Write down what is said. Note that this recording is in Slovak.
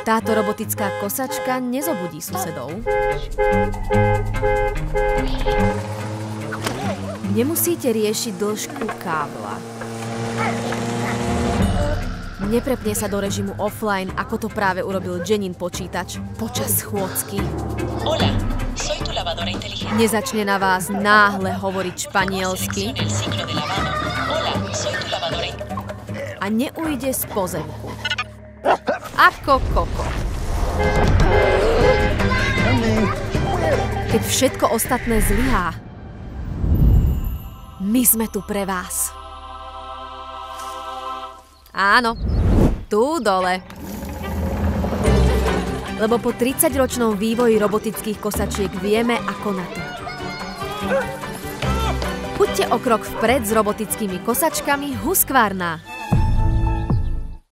Táto robotická kosačka nezobudí susedov. Nemusíte riešiť dĺžku kábla. Neprepne sa do režimu offline, ako to práve urobil Jenin počítač počas schôdzky. Nezačne na vás náhle hovoriť španielsky a neujde z pozemku. Ako koko. Keď všetko ostatné zlyhá, my sme tu pre vás. Áno, tu dole. Lebo po 30-ročnom vývoji robotických kosačiek vieme, ako na to. Buďte o krok vpred s robotickými kosačkami Husqvarna.